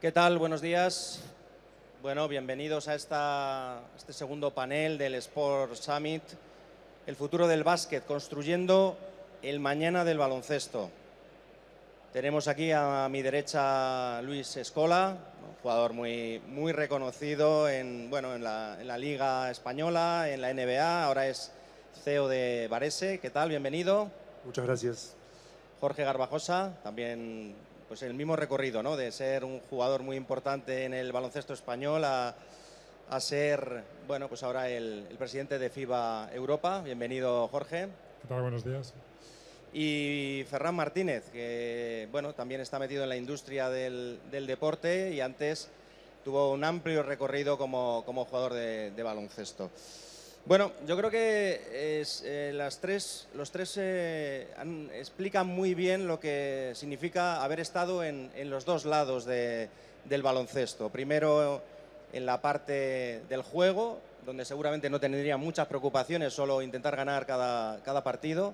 ¿Qué tal? Buenos días. Bueno, bienvenidos a este segundo panel del Sport Summit, el futuro del básquet, construyendo el mañana del baloncesto. Tenemos aquí a mi derecha Luis Escola, un jugador muy reconocido en la Liga Española, en la NBA, ahora es CEO de Varese. ¿Qué tal? Bienvenido. Muchas gracias. Jorge Garbajosa, también pues el mismo recorrido, ¿no? De ser un jugador muy importante en el baloncesto español a ser, bueno, pues ahora el presidente de FIBA Europa. Bienvenido, Jorge. ¿Qué tal? Buenos días. Y Ferran Martínez, que bueno, también está metido en la industria del deporte y antes tuvo un amplio recorrido como jugador de baloncesto. Bueno, yo creo que los tres explican muy bien lo que significa haber estado en los dos lados del baloncesto. Primero en la parte del juego, donde seguramente no tendría muchas preocupaciones, solo intentar ganar cada partido,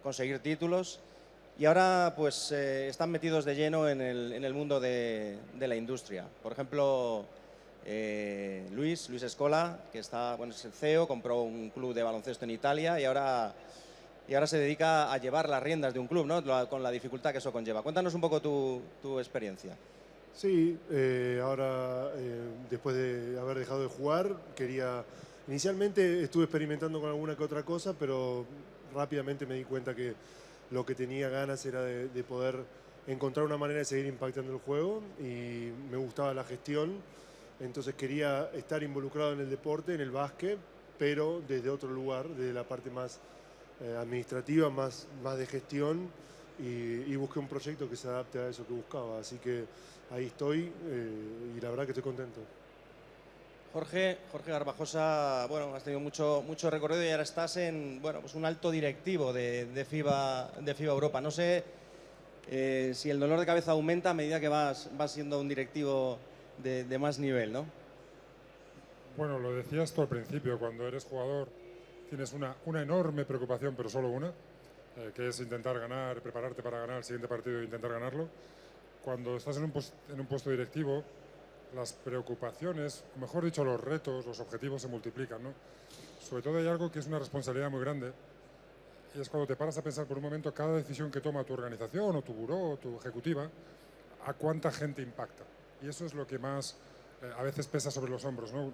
conseguir títulos. Y ahora pues están metidos de lleno en el mundo de la industria. Por ejemplo, Luis Escola, que está, bueno, es el CEO, compró un club de baloncesto en Italia y ahora se dedica a llevar las riendas de un club, ¿no? Con la dificultad que eso conlleva. Cuéntanos un poco tu experiencia. Sí, ahora después de haber dejado de jugar, inicialmente estuve experimentando con alguna que otra cosa, pero rápidamente me di cuenta que lo que tenía ganas era de poder encontrar una manera de seguir impactando el juego y me gustaba la gestión, entonces quería estar involucrado en el deporte, en el básquet, pero desde otro lugar, desde la parte más administrativa, más de gestión, y busqué un proyecto que se adapte a eso que buscaba, así que ahí estoy y la verdad que estoy contento. Jorge Garbajosa, bueno, has tenido mucho recorrido y ahora estás en, bueno, pues un alto directivo de FIBA Europa. No sé si el dolor de cabeza aumenta a medida que vas siendo un directivo de más nivel, ¿no? Bueno, lo decías tú al principio, cuando eres jugador tienes una enorme preocupación, pero solo una, que es intentar ganar, prepararte para ganar el siguiente partido e intentar ganarlo. Cuando estás en un puesto directivo, las preocupaciones, o mejor dicho, los retos, los objetivos se multiplican, ¿no? Sobre todo hay algo que es una responsabilidad muy grande, y es cuando te paras a pensar por un momento cada decisión que toma tu organización o tu buró o tu ejecutiva, a cuánta gente impacta. Y eso es lo que más a veces pesa sobre los hombros, ¿no?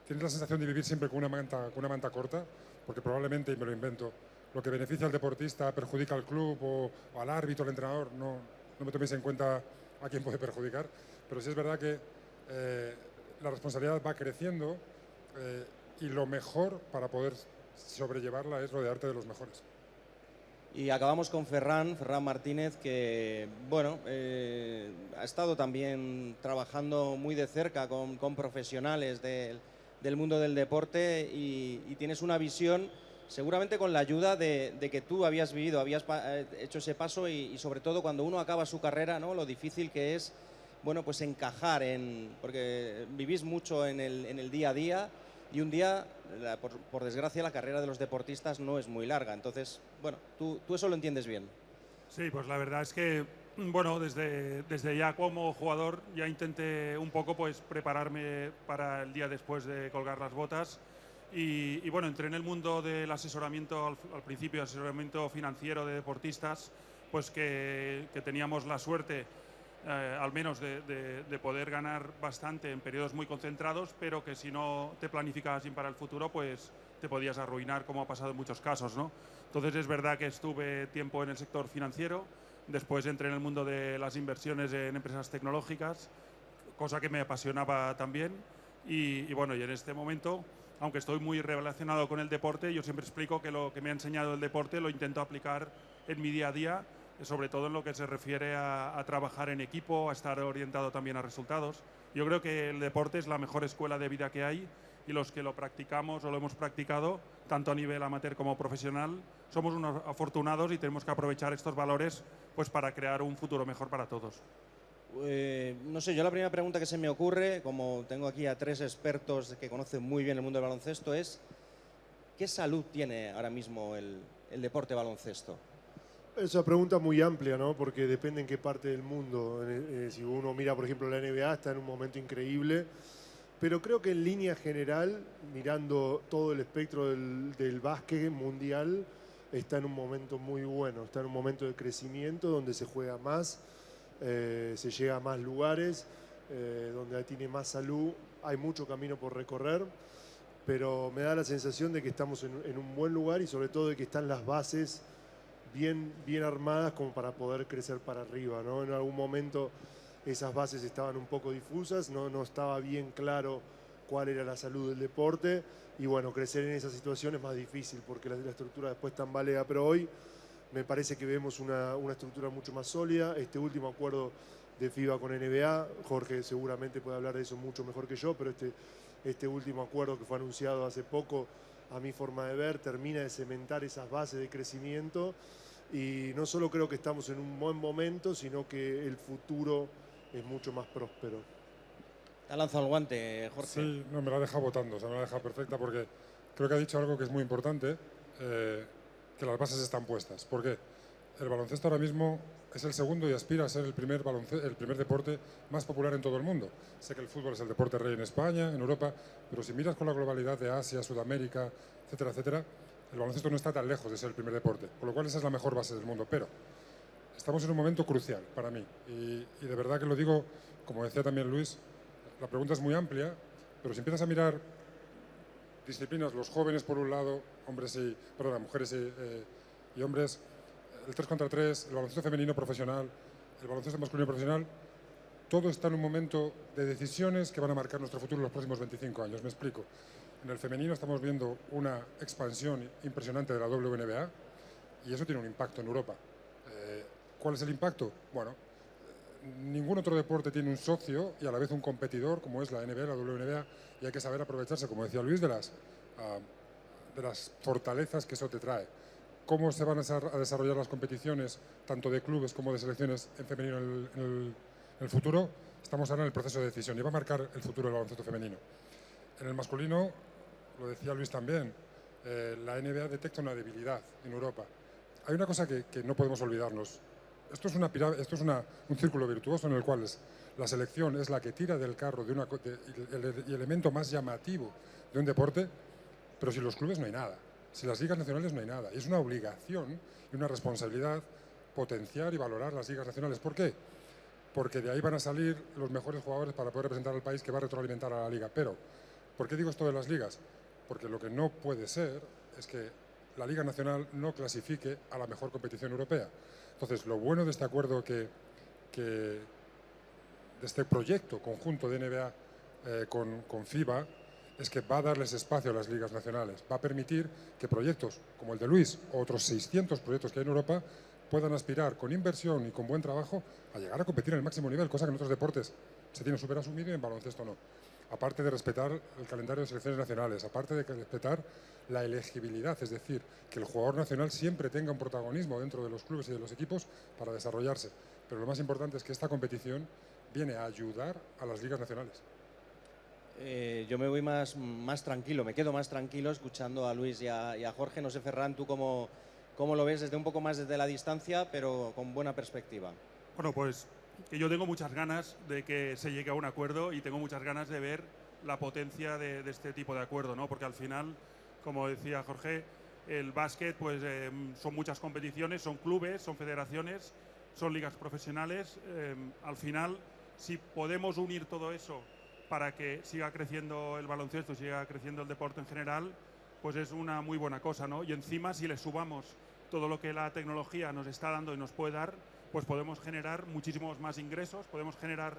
Tienes la sensación de vivir siempre con una manta corta, porque probablemente, y me lo invento, lo que beneficia al deportista perjudica al club o al árbitro, al entrenador. No me toméis en cuenta a quién puede perjudicar, pero sí es verdad que la responsabilidad va creciendo y lo mejor para poder sobrellevarla es rodearte de los mejores. Y acabamos con Ferran Martínez, que bueno, ha estado también trabajando muy de cerca con profesionales del mundo del deporte y tienes una visión, seguramente con la ayuda de que tú habías vivido, habías hecho ese paso y sobre todo cuando uno acaba su carrera, ¿no? Lo difícil que es, bueno, pues encajar porque vivís mucho en el día a día. Y un día, por desgracia, la carrera de los deportistas no es muy larga. Entonces, bueno, tú eso lo entiendes bien. Sí, pues la verdad es que, bueno, desde ya como jugador ya intenté un poco pues prepararme para el día después de colgar las botas. Y bueno, entré en el mundo del asesoramiento, al principio, asesoramiento financiero de deportistas, pues que teníamos la suerte al menos de poder ganar bastante en periodos muy concentrados, pero que si no te planificabas bien para el futuro, pues te podías arruinar, como ha pasado en muchos casos, ¿no? Entonces es verdad que estuve tiempo en el sector financiero, después entré en el mundo de las inversiones en empresas tecnológicas, cosa que me apasionaba también, y bueno, y en este momento, aunque estoy muy relacionado con el deporte, yo siempre explico que lo que me ha enseñado el deporte lo intento aplicar en mi día a día, sobre todo en lo que se refiere a trabajar en equipo, a estar orientado también a resultados. Yo creo que el deporte es la mejor escuela de vida que hay y los que lo practicamos o lo hemos practicado, tanto a nivel amateur como profesional, somos unos afortunados y tenemos que aprovechar estos valores pues, para crear un futuro mejor para todos. No sé, yo la primera pregunta que se me ocurre, como tengo aquí a tres expertos que conocen muy bien el mundo del baloncesto, es ¿qué salud tiene ahora mismo el deporte baloncesto? Es una pregunta muy amplia, ¿no? Porque depende en qué parte del mundo. Si uno mira, por ejemplo, la NBA está en un momento increíble, pero creo que en línea general, mirando todo el espectro del básquet mundial, está en un momento muy bueno, está en un momento de crecimiento donde se juega más, se llega a más lugares, donde tiene más salud, hay mucho camino por recorrer, pero me da la sensación de que estamos en un buen lugar y sobre todo de que están las bases bien armadas como para poder crecer para arriba, ¿no? En algún momento esas bases estaban un poco difusas, no estaba bien claro cuál era la salud del deporte y bueno, crecer en esa situación es más difícil porque la estructura después tambalea, pero hoy me parece que vemos una estructura mucho más sólida. Este último acuerdo de FIBA con NBA, Jorge seguramente puede hablar de eso mucho mejor que yo, pero este último acuerdo que fue anunciado hace poco, a mi forma de ver, termina de cementar esas bases de crecimiento y no solo creo que estamos en un buen momento, sino que el futuro es mucho más próspero. Te ha lanzado el guante, Jorge. Sí, no, me la ha dejado votando, o sea, me la ha dejado perfecta porque creo que ha dicho algo que es muy importante, que las bases están puestas. ¿Por qué? El baloncesto ahora mismo es el segundo y aspira a ser el primer deporte más popular en todo el mundo. Sé que el fútbol es el deporte rey en España, en Europa, pero si miras con la globalidad de Asia, Sudamérica, etcétera, etcétera, el baloncesto no está tan lejos de ser el primer deporte, con lo cual esa es la mejor base del mundo. Pero estamos en un momento crucial para mí y de verdad que lo digo, como decía también Luis, la pregunta es muy amplia, pero si empiezas a mirar disciplinas, los jóvenes por un lado, mujeres y hombres, el 3 contra 3, el baloncesto femenino profesional, el baloncesto masculino profesional, todo está en un momento de decisiones que van a marcar nuestro futuro en los próximos 25 años. Me explico. En el femenino estamos viendo una expansión impresionante de la WNBA y eso tiene un impacto en Europa. ¿Cuál es el impacto? Bueno, ningún otro deporte tiene un socio y a la vez un competidor como es la NBA, la WNBA, y hay que saber aprovecharse, como decía Luis, de las fortalezas que eso te trae. Cómo se van a desarrollar las competiciones, tanto de clubes como de selecciones en femenino en el futuro, estamos ahora en el proceso de decisión y va a marcar el futuro del baloncesto femenino. En el masculino, lo decía Luis también, la NBA detecta una debilidad en Europa. Hay una cosa que no podemos olvidarnos. Esto es un círculo virtuoso en el cual la selección es la que tira del carro el elemento más llamativo de un deporte, pero sin los clubes no hay nada. Sin las ligas nacionales no hay nada. Y es una obligación y una responsabilidad potenciar y valorar las ligas nacionales. ¿Por qué? Porque de ahí van a salir los mejores jugadores para poder representar al país que va a retroalimentar a la liga. Pero, ¿por qué digo esto de las ligas? Porque lo que no puede ser es que la Liga Nacional no clasifique a la mejor competición europea. Entonces, lo bueno de este acuerdo de este proyecto conjunto de NBA con FIBA es que va a darles espacio a las ligas nacionales, va a permitir que proyectos como el de Luis o otros 600 proyectos que hay en Europa puedan aspirar con inversión y con buen trabajo a llegar a competir en el máximo nivel, cosa que en otros deportes se tiene súper asumido y en baloncesto no. Aparte de respetar el calendario de selecciones nacionales, aparte de respetar la elegibilidad, es decir, que el jugador nacional siempre tenga un protagonismo dentro de los clubes y de los equipos para desarrollarse. Pero lo más importante es que esta competición viene a ayudar a las ligas nacionales. Yo me voy más tranquilo, me quedo más tranquilo escuchando a Luis y a Jorge. No sé, Ferran, tú cómo lo ves desde un poco más desde la distancia, pero con buena perspectiva. Bueno, pues que yo tengo muchas ganas de que se llegue a un acuerdo y tengo muchas ganas de ver la potencia de este tipo de acuerdo, ¿no? Porque al final, como decía Jorge, el básquet pues son muchas competiciones, son clubes, son federaciones, son ligas profesionales. Al final, si podemos unir todo eso para que siga creciendo el baloncesto, siga creciendo el deporte en general, pues es una muy buena cosa, ¿no? Y encima, si le sumamos todo lo que la tecnología nos está dando y nos puede dar, pues podemos generar muchísimos más ingresos, podemos generar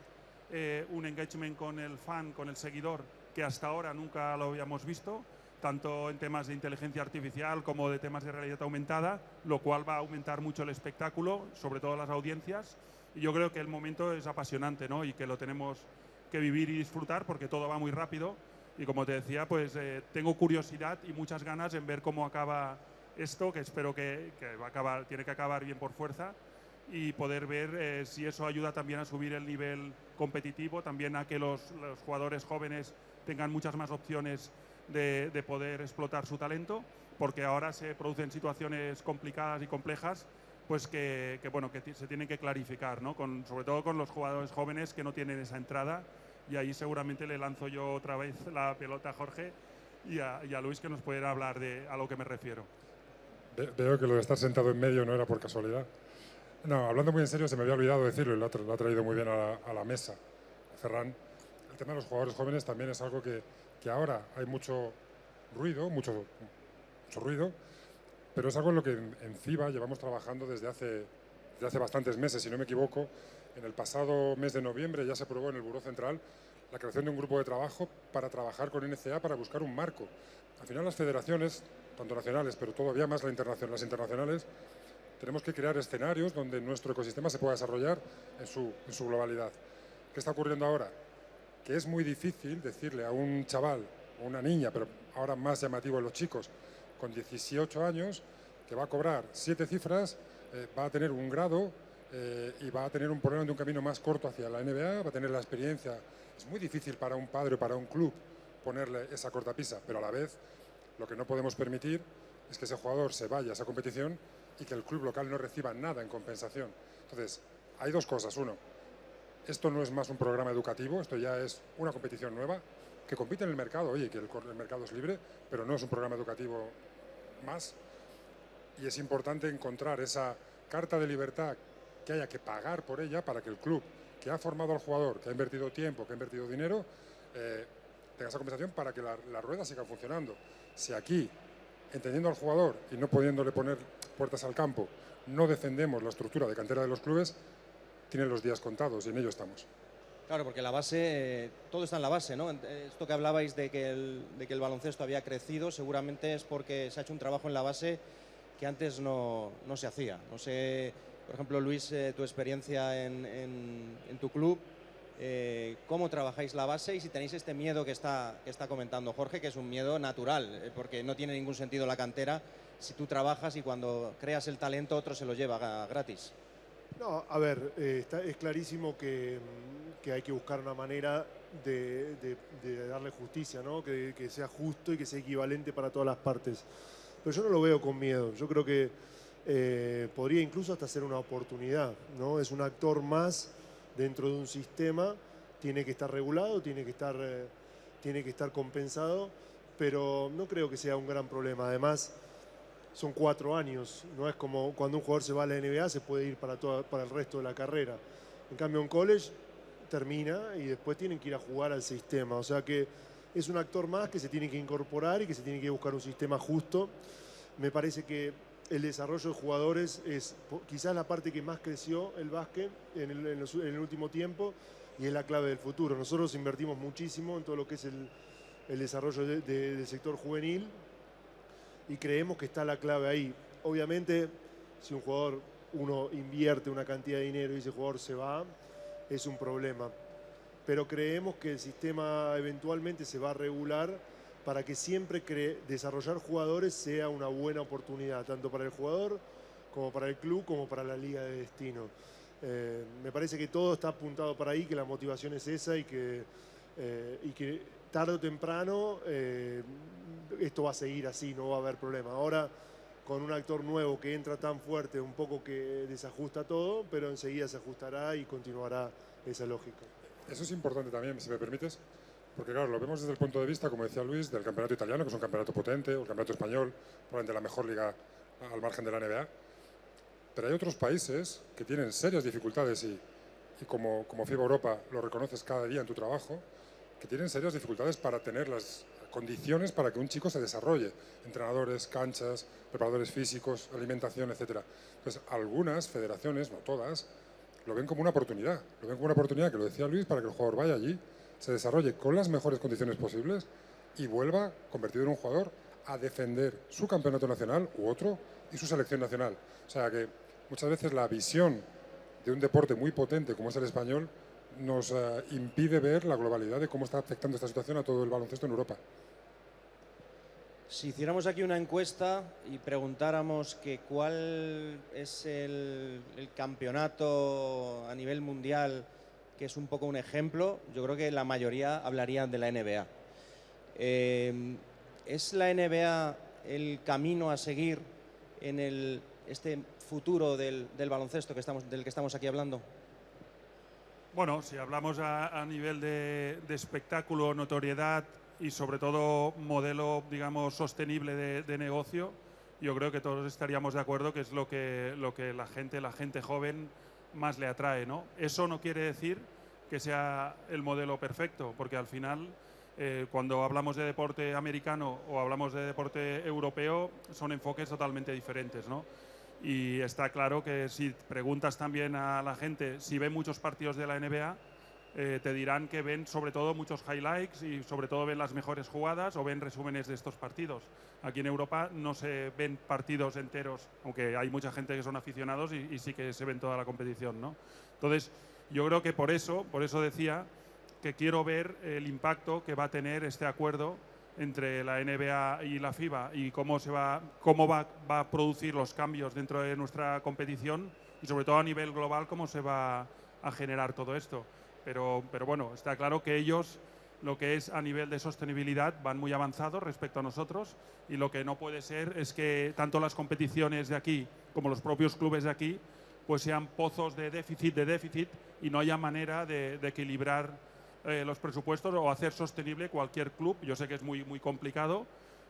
un engagement con el fan, con el seguidor, que hasta ahora nunca lo habíamos visto, tanto en temas de inteligencia artificial como de temas de realidad aumentada, lo cual va a aumentar mucho el espectáculo, sobre todo las audiencias, y yo creo que el momento es apasionante, ¿no? Y que lo tenemos que vivir y disfrutar porque todo va muy rápido y como te decía, pues tengo curiosidad y muchas ganas en ver cómo acaba esto, que espero que va a acabar, tiene que acabar bien por fuerza, y poder ver si eso ayuda también a subir el nivel competitivo, también a que los jugadores jóvenes tengan muchas más opciones de poder explotar su talento, porque ahora se producen situaciones complicadas y complejas pues bueno, que se tienen que clarificar, ¿no? Sobre todo con los jugadores jóvenes que no tienen esa entrada, y ahí seguramente le lanzo yo otra vez la pelota a Jorge y a Luis, que nos pudiera hablar a lo que me refiero. Veo que lo de estar sentado en medio no era por casualidad. No, hablando muy en serio, se me había olvidado decirlo y lo ha traído muy bien a la mesa Ferran. El tema de los jugadores jóvenes también es algo que ahora hay mucho ruido, mucho ruido, pero es algo en lo que en FIBA llevamos trabajando desde hace bastantes meses, si no me equivoco. En el pasado mes de noviembre ya se aprobó en el Buró Central la creación de un grupo de trabajo para trabajar con NCA para buscar un marco. Al final las federaciones, tanto nacionales, pero todavía más las internacionales, tenemos que crear escenarios donde nuestro ecosistema se pueda desarrollar en su globalidad. ¿Qué está ocurriendo ahora? Que es muy difícil decirle a un chaval o una niña, pero ahora más llamativo en los chicos, con 18 años, que va a cobrar 7 cifras, va a tener un grado y va a tener un problema de un camino más corto hacia la NBA, va a tener la experiencia. Es muy difícil para un padre o para un club ponerle esa cortapisa, pero a la vez lo que no podemos permitir es que ese jugador se vaya a esa competición y que el club local no reciba nada en compensación. Entonces, hay dos cosas. Uno, esto no es más un programa educativo, esto ya es una competición nueva que compite en el mercado. Oye, que el mercado es libre, pero no es un programa educativo más. Y es importante encontrar esa carta de libertad que haya que pagar por ella para que el club que ha formado al jugador, que ha invertido tiempo, que ha invertido dinero, tenga esa compensación para que la rueda siga funcionando. Si aquí, entendiendo al jugador y no pudiéndole poner puertas al campo, no defendemos la estructura de cantera de los clubes, tienen los días contados y en ello estamos. Claro, porque la base, todo está en la base, ¿no? Esto que hablabais de que el baloncesto había crecido, seguramente es porque se ha hecho un trabajo en la base que antes no se hacía. No sé, por ejemplo, Luis, tu experiencia en tu club, cómo trabajáis la base y si tenéis este miedo que está comentando Jorge, que es un miedo natural, porque no tiene ningún sentido la cantera si tú trabajas y cuando creas el talento otro se lo lleva gratis. No, a ver, es clarísimo que hay que buscar una manera de darle justicia, ¿no? Que sea justo y que sea equivalente para todas las partes. Pero yo no lo veo con miedo. Yo creo que podría incluso hasta ser una oportunidad, ¿no? Es un actor más dentro de un sistema, tiene que estar regulado, tiene que estar compensado, pero no creo que sea un gran problema. Además, son 4 años, no es como cuando un jugador se va a la NBA se puede ir para el resto de la carrera. En cambio, en college termina y después tienen que ir a jugar al sistema. O sea que es un actor más que se tiene que incorporar y que se tiene que buscar un sistema justo. Me parece que el desarrollo de jugadores es quizás la parte que más creció el básquet en el último tiempo y es la clave del futuro. Nosotros invertimos muchísimo en todo lo que es el desarrollo del sector juvenil y creemos que está la clave ahí. Obviamente, si uno invierte una cantidad de dinero y ese jugador se va, es un problema. Pero creemos que el sistema eventualmente se va a regular para que siempre desarrollar jugadores sea una buena oportunidad, tanto para el jugador como para el club, como para la liga de destino. Me parece que todo está apuntado para ahí, que la motivación es esa y que tarde o temprano esto va a seguir así, no va a haber problema. Ahora, con un actor nuevo que entra tan fuerte, un poco que desajusta todo, pero enseguida se ajustará y continuará esa lógica. Eso es importante también, si me permites, porque claro, lo vemos desde el punto de vista, como decía Luis, del campeonato italiano, que es un campeonato potente, o el campeonato español, probablemente la mejor liga al margen de la NBA. Pero hay otros países que tienen serias dificultades y como FIBA Europa lo reconoces cada día en tu trabajo, que tienen serias dificultades para tener las condiciones para que un chico se desarrolle. Entrenadores, canchas, preparadores físicos, alimentación, etc. Entonces, algunas federaciones, no todas, lo ven como una oportunidad. Lo ven como una oportunidad, que lo decía Luis, para que el jugador vaya allí, se desarrolle con las mejores condiciones posibles y vuelva, convertido en un jugador, a defender su campeonato nacional u otro y su selección nacional. O sea que muchas veces la visión de un deporte muy potente como es el español nos impide ver la globalidad de cómo está afectando esta situación a todo el baloncesto en Europa. Si hiciéramos aquí una encuesta y preguntáramos que cuál es el campeonato a nivel mundial que es un poco un ejemplo, yo creo que la mayoría hablarían de la NBA. ¿Es la NBA el camino a seguir en el este futuro del baloncesto del que estamos aquí hablando? Bueno, si hablamos a nivel de espectáculo, notoriedad y sobre todo modelo, digamos, sostenible de negocio, yo creo que todos estaríamos de acuerdo que es lo que la gente joven más le atrae, ¿no? Eso no quiere decir que sea el modelo perfecto, porque al final cuando hablamos de deporte americano o hablamos de deporte europeo son enfoques totalmente diferentes, ¿no? Y está claro que si preguntas también a la gente si ven muchos partidos de la NBA, te dirán que ven sobre todo muchos highlights y sobre todo ven las mejores jugadas o ven resúmenes de estos partidos. Aquí en Europa no se ven partidos enteros, aunque hay mucha gente que son aficionados y sí que se ven toda la competición, ¿no? Entonces, yo creo que por eso decía que quiero ver el impacto que va a tener este acuerdo entre la NBA y la FIBA y cómo va a producir los cambios dentro de nuestra competición y sobre todo a nivel global cómo se va a generar todo esto. Pero bueno, está claro que ellos, lo que es a nivel de sostenibilidad, van muy avanzados respecto a nosotros y lo que no puede ser es que tanto las competiciones de aquí como los propios clubes de aquí pues sean pozos de déficit y no haya manera de equilibrar los presupuestos o hacer sostenible cualquier club. Yo sé que es muy complicado,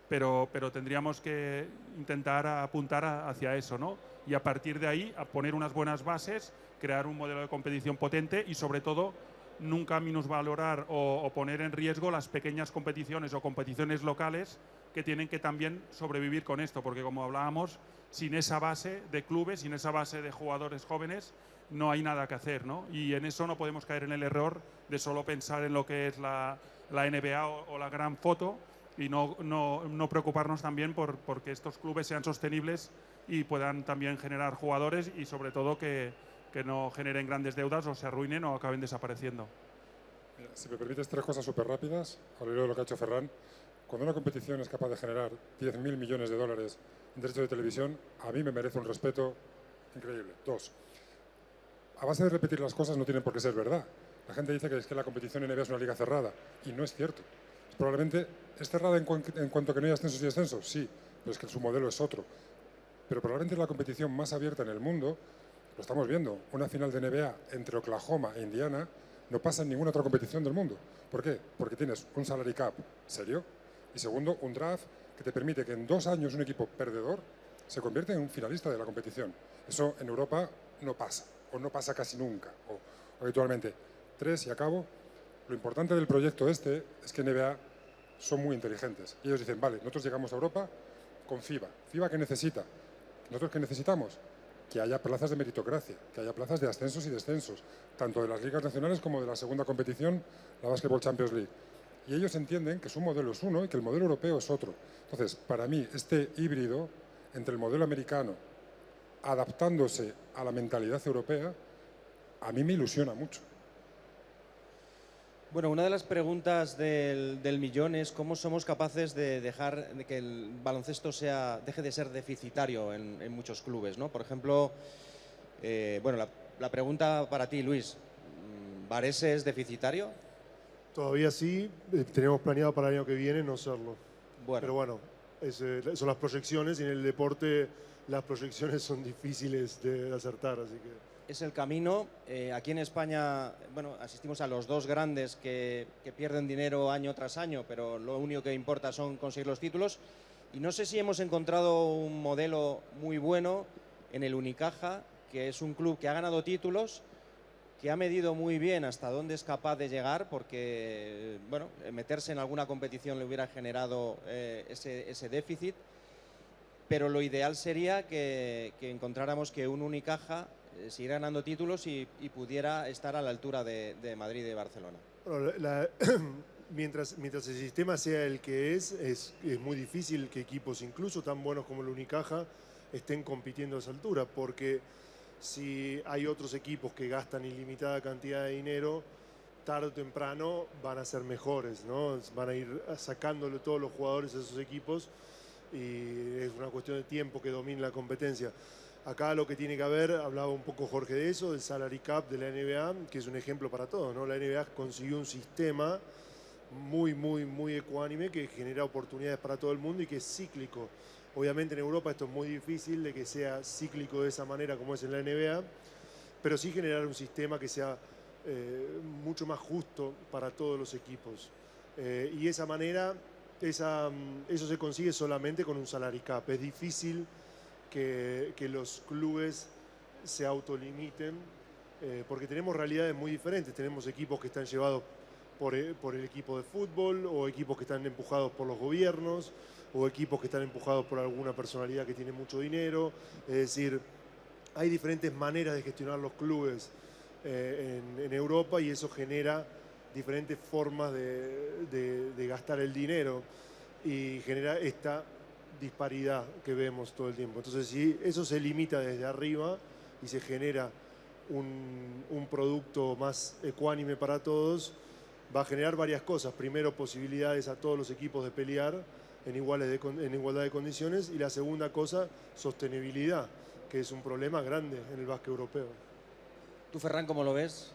pero tendríamos que intentar apuntar hacia eso, ¿no? Y a partir de ahí, a poner unas buenas bases, crear un modelo de competición potente y sobre todo nunca minusvalorar o poner en riesgo las pequeñas competiciones o competiciones locales que tienen que también sobrevivir con esto, porque como hablábamos, sin esa base de clubes, sin esa base de jugadores jóvenes, no hay nada que hacer, ¿no? Y en eso no podemos caer en el error de solo pensar en lo que es la NBA o la gran foto y no preocuparnos también por que estos clubes sean sostenibles y puedan también generar jugadores y sobre todo que no generen grandes deudas o se arruinen o acaben desapareciendo. Mira, si me permites 3 cosas súper rápidas, al hilo de lo que ha hecho Ferran. Cuando una competición es capaz de generar 10.000 millones de dólares en derechos de televisión, a mí me merece un respeto increíble. 2, a base de repetir las cosas no tienen por qué ser verdad. La gente dice que es que la competición NBA es una liga cerrada y no es cierto. Probablemente es cerrada en cuanto que no hay ascensos y descensos, sí, pero es que su modelo es otro. Pero probablemente es la competición más abierta en el mundo. Lo estamos viendo, una final de NBA entre Oklahoma e Indiana no pasa en ninguna otra competición del mundo. ¿Por qué? Porque tienes un salary cap serio y segundo, un draft que te permite que en 2 años un equipo perdedor se convierta en un finalista de la competición. Eso en Europa no pasa, o no pasa casi nunca, o habitualmente. 3, y acabo, lo importante del proyecto este es que NBA son muy inteligentes. Y ellos dicen, vale, nosotros llegamos a Europa con FIBA. ¿FIBA qué necesita? ¿Nosotros qué necesitamos? Que haya plazas de meritocracia, que haya plazas de ascensos y descensos, tanto de las ligas nacionales como de la segunda competición, la Basketball Champions League. Y ellos entienden que su modelo es uno y que el modelo europeo es otro. Entonces, para mí, este híbrido entre el modelo americano, adaptándose a la mentalidad europea, a mí me ilusiona mucho. Bueno, una de las preguntas del millón es cómo somos capaces de dejar de que el baloncesto deje de ser deficitario en muchos clubes, ¿no? Por ejemplo, bueno, la pregunta para ti, Luis, ¿Varese es deficitario? Todavía sí, tenemos planeado para el año que viene no serlo. Bueno. Pero bueno, son las proyecciones y en el deporte las proyecciones son difíciles de acertar, así que... Es el camino. Aquí en España, bueno, asistimos a los 2 grandes que pierden dinero año tras año, pero lo único que importa son conseguir los títulos. Y no sé si hemos encontrado un modelo muy bueno en el Unicaja, que es un club que ha ganado títulos, que ha medido muy bien hasta dónde es capaz de llegar, porque, bueno, meterse en alguna competición le hubiera generado ese déficit. Pero lo ideal sería que encontráramos que un Unicaja siguiera ganando títulos y pudiera estar a la altura de Madrid y de Barcelona. Bueno, mientras el sistema sea el que es muy difícil que equipos incluso tan buenos como el Unicaja estén compitiendo a esa altura, porque si hay otros equipos que gastan ilimitada cantidad de dinero, tarde o temprano van a ser mejores, ¿no? Van a ir sacándole todos los jugadores a esos equipos y es una cuestión de tiempo que domine la competencia. Acá lo que tiene que haber, hablaba un poco Jorge de eso, del salary cap de la NBA, que es un ejemplo para todos, ¿no? La NBA consiguió un sistema muy ecuánime, que genera oportunidades para todo el mundo y que es cíclico. Obviamente en Europa esto es muy difícil de que sea cíclico de esa manera como es en la NBA, pero sí generar un sistema que sea mucho más justo para todos los equipos. Y de esa manera, eso se consigue solamente con un salary cap. Es difícil que los clubes se autolimiten, porque tenemos realidades muy diferentes. Tenemos equipos que están llevados por el equipo de fútbol, o equipos que están empujados por los gobiernos, o equipos que están empujados por alguna personalidad que tiene mucho dinero. Es decir, hay diferentes maneras de gestionar los clubes en Europa, y eso genera diferentes formas de gastar el dinero y genera esta disparidad que vemos todo el tiempo. Entonces, si eso se limita desde arriba y se genera un producto más ecuánime para todos, va a generar varias cosas. Primero, posibilidades a todos los equipos de pelear en igualdad de condiciones, y la segunda cosa, sostenibilidad, que es un problema grande en el básquet europeo. ¿Tú, Ferran, cómo lo ves?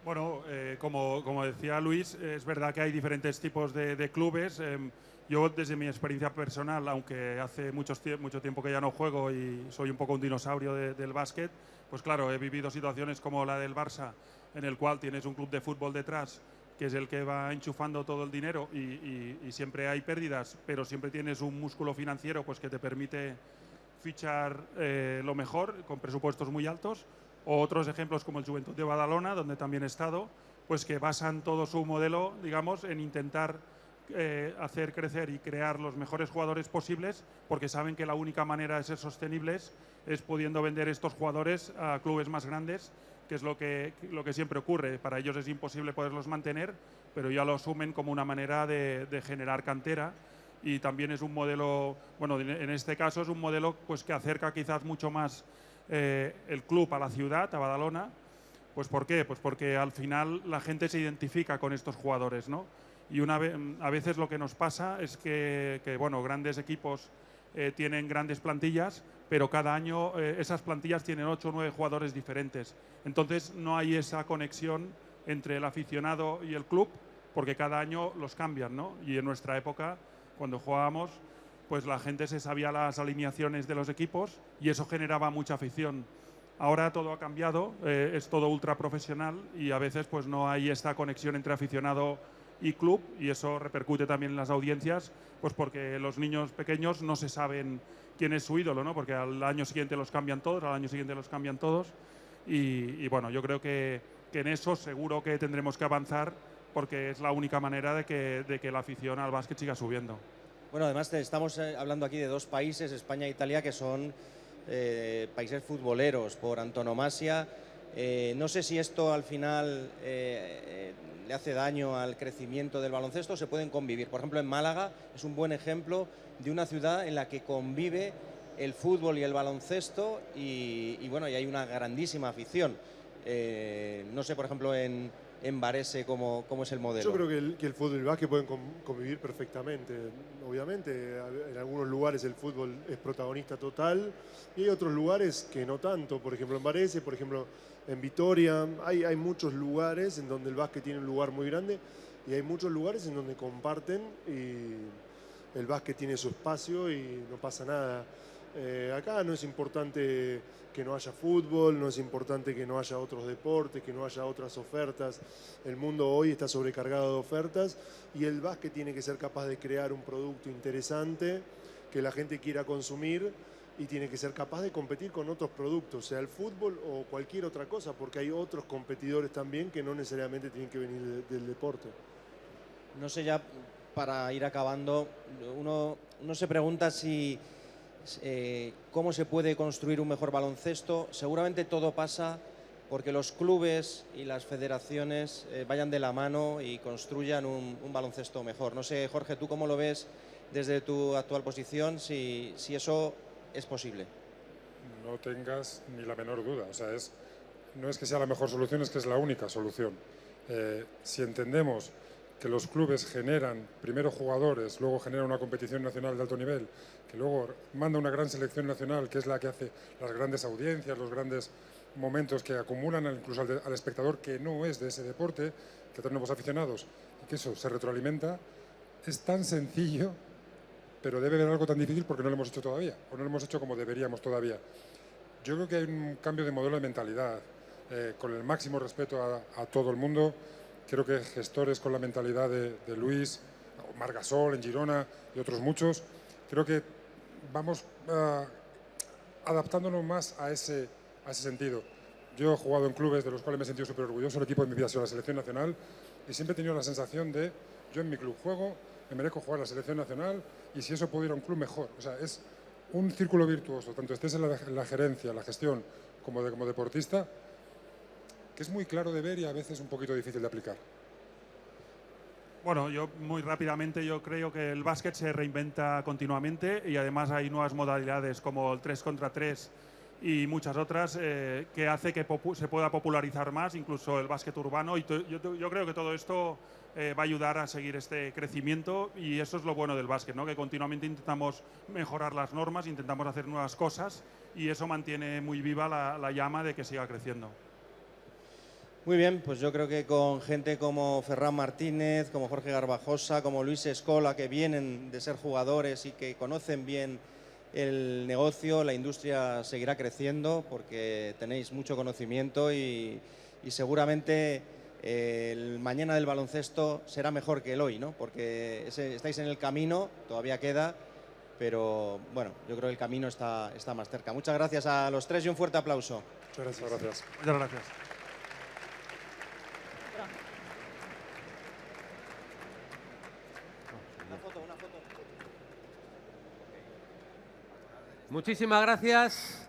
Bueno, como decía Luis, es verdad que hay diferentes tipos de clubes. Yo, desde mi experiencia personal, aunque hace mucho tiempo que ya no juego y soy un poco un dinosaurio del básquet, pues claro, he vivido situaciones como la del Barça, en el cual tienes un club de fútbol detrás, que es el que va enchufando todo el dinero, y siempre hay pérdidas, pero siempre tienes un músculo financiero pues que te permite fichar lo mejor, con presupuestos muy altos. O otros ejemplos como el Juventud de Badalona, donde también he estado, pues que basan todo su modelo, digamos, en intentar hacer crecer y crear los mejores jugadores posibles, porque saben que la única manera de ser sostenibles es pudiendo vender estos jugadores a clubes más grandes, que es lo que siempre ocurre. Para ellos es imposible poderlos mantener, pero ya lo asumen como una manera de generar cantera. Y también es un modelo, bueno, en este caso es un modelo pues que acerca quizás mucho más el club a la ciudad, a Badalona. Pues ¿por qué? Pues porque al final la gente se identifica con estos jugadores, ¿no? Y a veces lo que nos pasa es que bueno, grandes equipos tienen grandes plantillas, pero cada año esas plantillas tienen 8 o 9 jugadores diferentes. Entonces no hay esa conexión entre el aficionado y el club, porque cada año los cambian, ¿no? Y en nuestra época, cuando jugábamos, pues la gente se sabía las alineaciones de los equipos y eso generaba mucha afición. Ahora todo ha cambiado, es todo ultra profesional, y a veces pues no hay esta conexión entre aficionado y club, y eso repercute también en las audiencias, pues porque los niños pequeños no se saben quién es su ídolo, ¿no? Porque al año siguiente los cambian todos, al año siguiente los cambian todos, y bueno, yo creo que en eso seguro que tendremos que avanzar, porque es la única manera de que la afición al básquet siga subiendo. Bueno, además estamos hablando aquí de dos países, España e Italia, que son países futboleros por antonomasia. No sé si esto al final le hace daño al crecimiento del baloncesto, se pueden convivir. Por ejemplo, en Málaga es un buen ejemplo de una ciudad en la que convive el fútbol y el baloncesto, y bueno, y hay una grandísima afición. No sé, por ejemplo, en Varese cómo es el modelo. Yo creo que el fútbol y el básquet pueden convivir perfectamente. Obviamente, en algunos lugares el fútbol es protagonista total y hay otros lugares que no tanto. Por ejemplo, en Varese, por ejemplo, en Vitoria, hay muchos lugares en donde el básquet tiene un lugar muy grande, y hay muchos lugares en donde comparten y el básquet tiene su espacio y no pasa nada. Acá no es importante que no haya fútbol, no es importante que no haya otros deportes, que no haya otras ofertas. El mundo hoy está sobrecargado de ofertas, y el básquet tiene que ser capaz de crear un producto interesante que la gente quiera consumir, y tiene que ser capaz de competir con otros productos, sea el fútbol o cualquier otra cosa, porque hay otros competidores también que no necesariamente tienen que venir del deporte. No sé, ya para ir acabando, uno se pregunta cómo se puede construir un mejor baloncesto. Seguramente todo pasa porque los clubes y las federaciones vayan de la mano y construyan un baloncesto mejor. No sé, Jorge, ¿tú cómo lo ves desde tu actual posición, si eso es posible? No tengas ni la menor duda. O sea, no es que sea la mejor solución, es que es la única solución. Si entendemos que los clubes generan primero jugadores, luego generan una competición nacional de alto nivel, que luego manda una gran selección nacional, que es la que hace las grandes audiencias, los grandes momentos que acumulan incluso al espectador que no es de ese deporte, que tenemos aficionados, que eso se retroalimenta. Es tan sencillo, pero debe haber algo tan difícil porque no lo hemos hecho todavía, o no lo hemos hecho como deberíamos todavía. Yo creo que hay un cambio de modelo de mentalidad, con el máximo respeto a todo el mundo. Creo que gestores con la mentalidad de Luis, Marc Gasol en Girona y otros muchos, creo que vamos adaptándonos más a ese sentido. Yo he jugado en clubes de los cuales me he sentido súper orgulloso, el equipo de mi vida ha sido la selección nacional, y siempre he tenido la sensación de, yo en mi club juego, me merezco jugar a la selección nacional, y si eso puedo ir a un club, mejor. O sea, es un círculo virtuoso, tanto estés en la gerencia, la gestión, como deportista, que es muy claro de ver y a veces un poquito difícil de aplicar. Bueno, yo muy rápidamente, yo creo que el básquet se reinventa continuamente y además hay nuevas modalidades como el 3 contra 3 y muchas otras que hace que se pueda popularizar más, incluso el básquet urbano, y yo creo que todo esto va a ayudar a seguir este crecimiento, y eso es lo bueno del básquet, ¿no? Que continuamente intentamos mejorar las normas, intentamos hacer nuevas cosas, y eso mantiene muy viva la llama de que siga creciendo. Muy bien, pues yo creo que con gente como Ferran Martínez, como Jorge Garbajosa, como Luis Escola, que vienen de ser jugadores y que conocen bien el negocio, la industria seguirá creciendo porque tenéis mucho conocimiento y seguramente el mañana del baloncesto será mejor que el hoy, ¿no? Porque estáis en el camino, todavía queda, pero bueno, yo creo que el camino está más cerca. Muchas gracias a los tres y un fuerte aplauso. Muchas gracias. Muchas gracias. Muchísimas gracias.